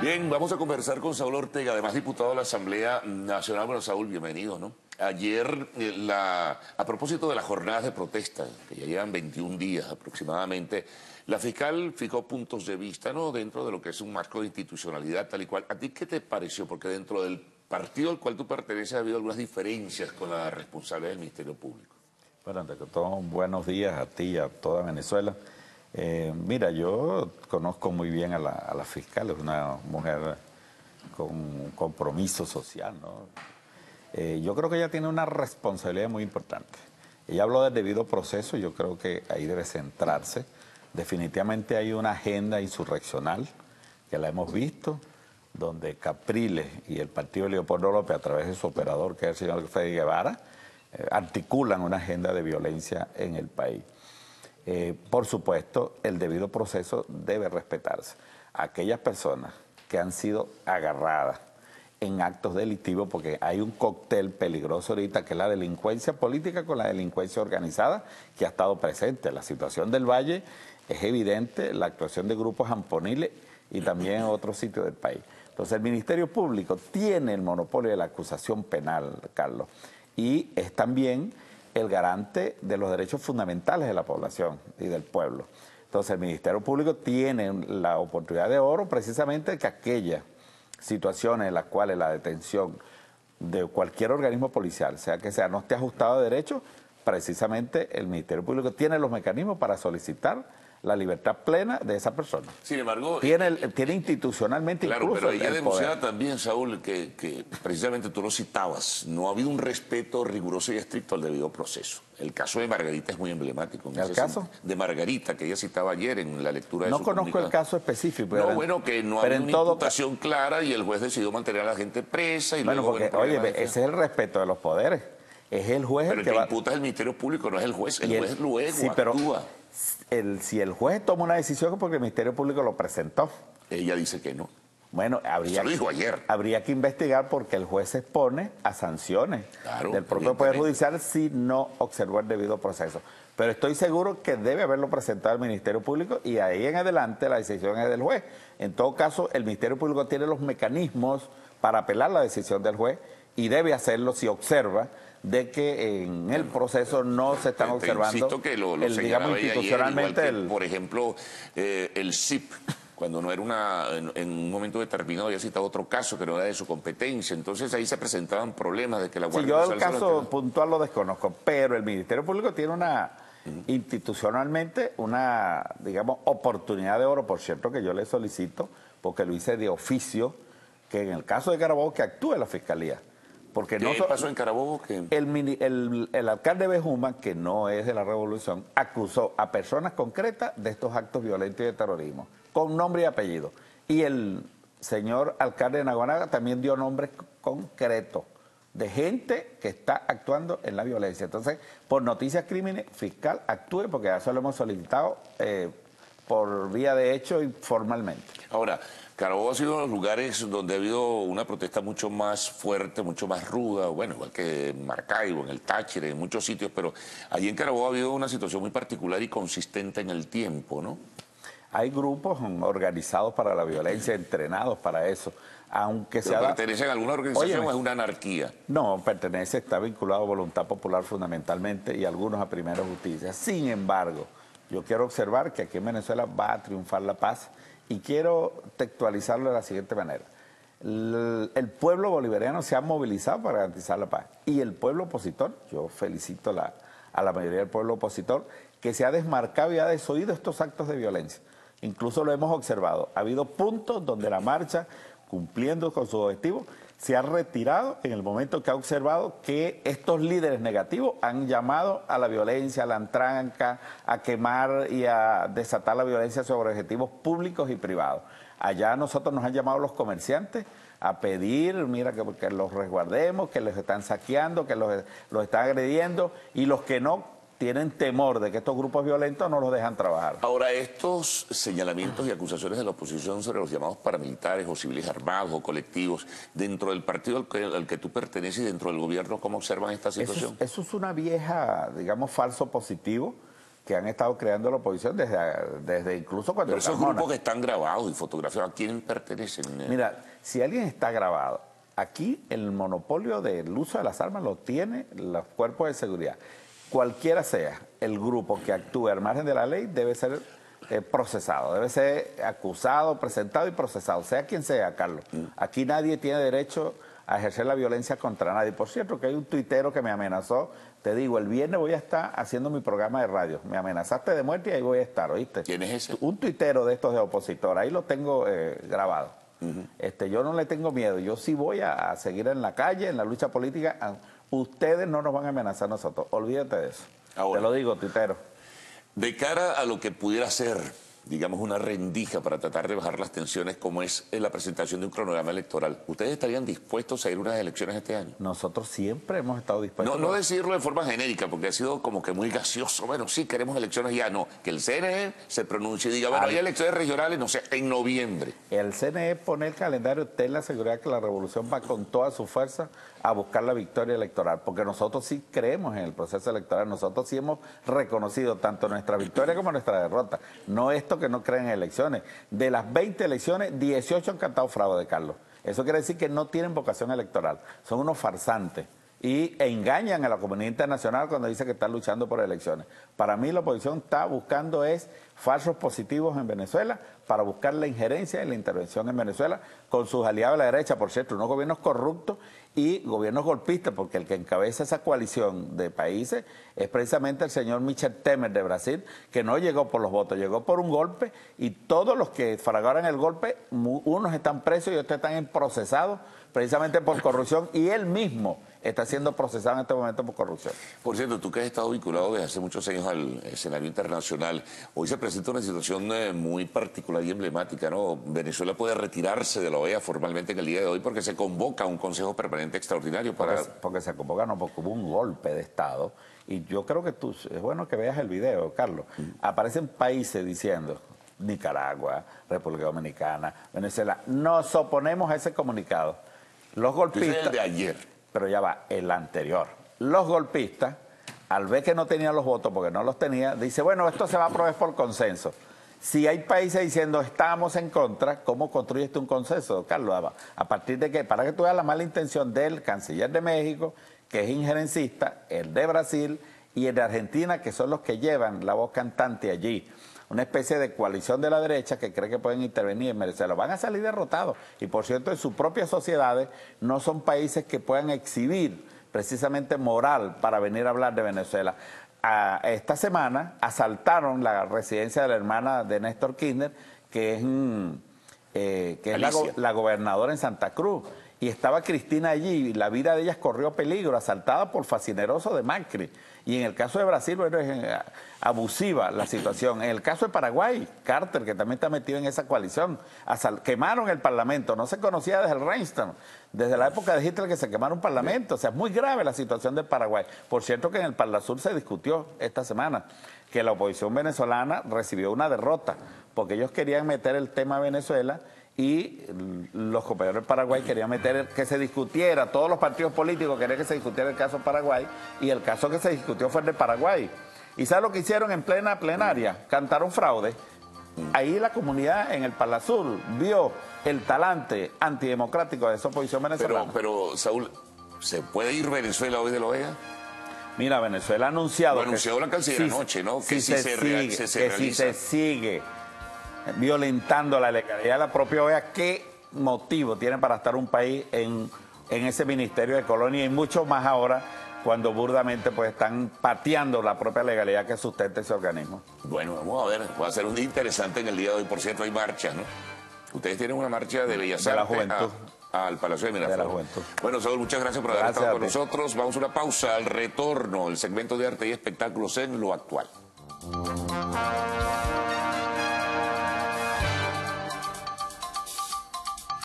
Bien, vamos a conversar con Saúl Ortega, además diputado de la Asamblea Nacional. Bueno, Saúl, bienvenido, ¿no? Ayer, a propósito de las jornadas de protesta, que ya llevan 21 días aproximadamente, la fiscal fijó puntos de vista, ¿no?, dentro de lo que es un marco de institucionalidad tal y cual. ¿A ti qué te pareció? Porque dentro del partido al cual tú perteneces ha habido algunas diferencias con la responsable del Ministerio Público. Bueno, ante todo, buenos días a ti y a toda Venezuela. Mira, yo conozco muy bien a la fiscal, es una mujer con un compromiso social, ¿no? Yo creo que ella tiene una responsabilidad muy importante. Ella habló del debido proceso, yo creo que ahí debe centrarse. Definitivamente hay una agenda insurreccional, que la hemos visto, donde Capriles y el partido de Leopoldo López, a través de su operador, que es el señor Freddy Guevara, articulan una agenda de violencia en el país. Por supuesto, el debido proceso debe respetarse. Aquellas personas que han sido agarradas en actos delictivos, porque hay un cóctel peligroso ahorita, que es la delincuencia política con la delincuencia organizada, que ha estado presente. La situación del Valle es evidente, la actuación de grupos amponiles y también en otros sitios del país. Entonces, el Ministerio Público tiene el monopolio de la acusación penal, Carlos, y es también el garante de los derechos fundamentales de la población y del pueblo. Entonces, el Ministerio Público tiene la oportunidad de oro precisamente que aquellas situaciones en las cuales la detención de cualquier organismo policial, sea que sea, no esté ajustado a derecho, precisamente el Ministerio Público tiene los mecanismos para solicitar la libertad plena de esa persona. Sin embargo, tiene institucionalmente, claro, incluso pero ella denunciaba poder. también, Saúl, que precisamente tú lo citabas, no ha habido un respeto riguroso y estricto al debido proceso. El caso de Margarita es muy emblemático. ¿El caso? De Margarita, que ella citaba ayer en la lectura de su No conozco el caso específico. No, bueno, que no había una imputación clara y el juez decidió mantener a la gente presa. Y bueno, luego, porque, oye, ese es el respeto de los poderes. Es el juez pero el que va... imputa es el Ministerio Público, no es el juez. El juez luego sí, actúa. Si el juez toma una decisión es porque el Ministerio Público lo presentó. Ella dice que no. Bueno, lo dijo ayer. Habría que investigar porque el juez se expone a sanciones del propio Poder Judicial si no observó el debido proceso. Pero estoy seguro que debe haberlo presentado al Ministerio Público y ahí en adelante la decisión es del juez. En todo caso, el Ministerio Público tiene los mecanismos para apelar la decisión del juez y debe hacerlo si observa de que en el proceso no se están observando, insisto que digamos, institucionalmente ayer, por ejemplo, el CIP, cuando no era en un momento determinado, había citado otro caso que no era de su competencia. Entonces ahí se presentaban problemas de que la Guardia Nacional... Sí, yo el caso puntual lo desconozco, pero el Ministerio Público tiene institucionalmente una, digamos, oportunidad de oro, por cierto, que yo le solicito, porque lo hice de oficio, que en el caso de Carabobo que actúe la Fiscalía. Porque ¿Qué pasó en Carabobo? El alcalde Bejuma, que no es de la Revolución, acusó a personas concretas de estos actos violentos y de terrorismo, con nombre y apellido. Y el señor alcalde de Naguanaga también dio nombres concretos de gente que está actuando en la violencia. Entonces, por noticias crímenes, fiscal actúe, porque eso lo hemos solicitado por vía de hecho y formalmente. Ahora, Carabobo ha sido uno de los lugares donde ha habido una protesta mucho más fuerte, mucho más ruda, bueno, igual que en Maracaibo, en el Táchira, en muchos sitios, pero allí en Carabobo ha habido una situación muy particular y consistente en el tiempo, ¿no? Hay grupos organizados para la violencia, entrenados para eso, aunque sea... ¿Pertenece a alguna organización o es una anarquía? No, pertenece, está vinculado a Voluntad Popular fundamentalmente y algunos a Primera Justicia. Sin embargo, yo quiero observar que aquí en Venezuela va a triunfar la paz. Y quiero textualizarlo de la siguiente manera. El pueblo bolivariano se ha movilizado para garantizar la paz. Y el pueblo opositor, yo felicito a la mayoría del pueblo opositor, que se ha desmarcado y ha desoído estos actos de violencia. Incluso lo hemos observado. Ha habido puntos donde la marcha, cumpliendo con su objetivo, se ha retirado en el momento que ha observado que estos líderes negativos han llamado a la violencia, a la entranca, a quemar y a desatar la violencia sobre objetivos públicos y privados. Allá a nosotros nos han llamado los comerciantes a pedir, mira, que los resguardemos, que los están saqueando, que los están agrediendo, y los que no tienen temor de que estos grupos violentos no los dejan trabajar. Ahora, estos señalamientos y acusaciones de la oposición sobre los llamados paramilitares o civiles armados o colectivos, dentro del partido al que tú perteneces y dentro del gobierno, ¿cómo observan esta situación? Eso es una vieja, digamos, falso positivo que han estado creando la oposición desde incluso cuando... Pero esos grupos que están grabados y fotografiados, ¿a quién pertenecen? Mira, si alguien está grabado, aquí el monopolio del uso de las armas lo tiene los cuerpos de seguridad. Cualquiera sea el grupo que actúe al margen de la ley debe ser procesado, debe ser acusado, presentado y procesado, sea quien sea, Carlos. Aquí nadie tiene derecho a ejercer la violencia contra nadie. Por cierto, que hay un tuitero que me amenazó. Te digo, el viernes voy a estar haciendo mi programa de radio. Me amenazaste de muerte y ahí voy a estar, ¿oíste? ¿Quién es ese? Un tuitero de estos de opositor. Ahí lo tengo grabado. Yo no le tengo miedo. Yo sí voy a seguir en la calle, en la lucha política. Ustedes no nos van a amenazar a nosotros. Olvídate de eso. Ahora, te lo digo, tuitero. De cara a lo que pudiera ser, digamos, una rendija para tratar de bajar las tensiones, como es la presentación de un cronograma electoral, ¿ustedes estarían dispuestos a ir a unas elecciones este año? Nosotros siempre hemos estado dispuestos. No decirlo de forma genérica, porque ha sido como que muy gaseoso. Bueno, sí, queremos elecciones ya. No, que el CNE se pronuncie y diga, bueno, hay elecciones regionales, no sé, en noviembre. El CNE pone el calendario, ten la seguridad que la revolución va con toda su fuerza a buscar la victoria electoral, porque nosotros sí creemos en el proceso electoral, nosotros sí hemos reconocido tanto nuestra victoria como nuestra derrota. No esto que no creen en elecciones. De las 20 elecciones, 18 han cantado fraude, Carlos. Eso quiere decir que no tienen vocación electoral, son unos farsantes y engañan a la comunidad internacional cuando dice que están luchando por elecciones. Para mí la oposición está buscando falsos positivos en Venezuela para buscar la injerencia y la intervención en Venezuela con sus aliados de la derecha, por cierto, unos gobiernos corruptos y gobiernos golpistas, porque el que encabeza esa coalición de países es precisamente el señor Michel Temer de Brasil, que no llegó por los votos, llegó por un golpe, y todos los que fragaron el golpe, unos están presos y otros están procesados precisamente por corrupción, y él mismo está siendo procesado en este momento por corrupción. Por cierto, tú que has estado vinculado desde hace muchos años al escenario internacional, hoy se presenta una situación muy particular y emblemática, ¿no? Venezuela puede retirarse de la OEA formalmente en el día de hoy porque se convoca un Consejo Permanente Extraordinario para... Porque se convoca, no, porque hubo un golpe de Estado, y yo creo que es bueno que veas el video, Carlos. Aparecen países diciendo... Nicaragua, República Dominicana, Venezuela, nos oponemos a ese comunicado. Los golpistas... Es el de ayer. Pero ya va, el anterior. Los golpistas, al ver que no tenían los votos, porque no los tenía, dice, bueno, esto se va a aprobar por consenso. Si hay países diciendo, estamos en contra, ¿cómo construyes un consenso, Carlos? ¿A partir de qué? Para que tú veas la mala intención del canciller de México, que es injerencista, el de Brasil y el de Argentina, que son los que llevan la voz cantante allí. Una especie de coalición de la derecha que cree que pueden intervenir en Venezuela. Van a salir derrotados. Y por cierto, en sus propias sociedades no son países que puedan exhibir precisamente moral para venir a hablar de Venezuela. Esta semana asaltaron la residencia de la hermana de Néstor Kirchner, que es la gobernadora en Santa Cruz. Y estaba Cristina allí, y la vida de ellas corrió peligro, asaltada por fascinerosos de Macri. Y en el caso de Brasil, bueno, es abusiva la situación. En el caso de Paraguay, Carter, que también está metido en esa coalición, quemaron el Parlamento. No se conocía desde el Reichstag, desde la época de Hitler, que se quemaron un Parlamento. O sea, es muy grave la situación de Paraguay. Por cierto que en el Parlasur se discutió esta semana que la oposición venezolana recibió una derrota, porque ellos querían meter el tema Venezuela y los compañeros de Paraguay querían meter que se discutiera, todos los partidos políticos querían que se discutiera el caso Paraguay, y el caso que se discutió fue el de Paraguay. ¿Y sabes lo que hicieron en plena plenaria? Cantaron fraude. Ahí la comunidad en el Parlasur vio el talante antidemocrático de esa oposición venezolana. Pero Saúl, ¿se puede ir Venezuela hoy de la OEA? Mira, Venezuela ha anunciado... Lo anunció la canciller anoche, ¿no? Que si se realiza. Si se sigue violentando la legalidad de la propia OEA, ¿qué motivo tiene para estar un país en ese Ministerio de Colonia y mucho más ahora cuando burdamente pues están pateando la propia legalidad que sustenta ese organismo? Bueno, vamos a ver, va a ser un día interesante en el día de hoy. Por cierto, hay marchas, ¿no? Ustedes tienen una marcha de Bellas Artes de la Juventud. Al Palacio de Miraflores. De la Juventud. Bueno, Saúl, muchas gracias por haber estado con nosotros. Vamos a una pausa, al retorno, el segmento de arte y espectáculos en Lo Actual.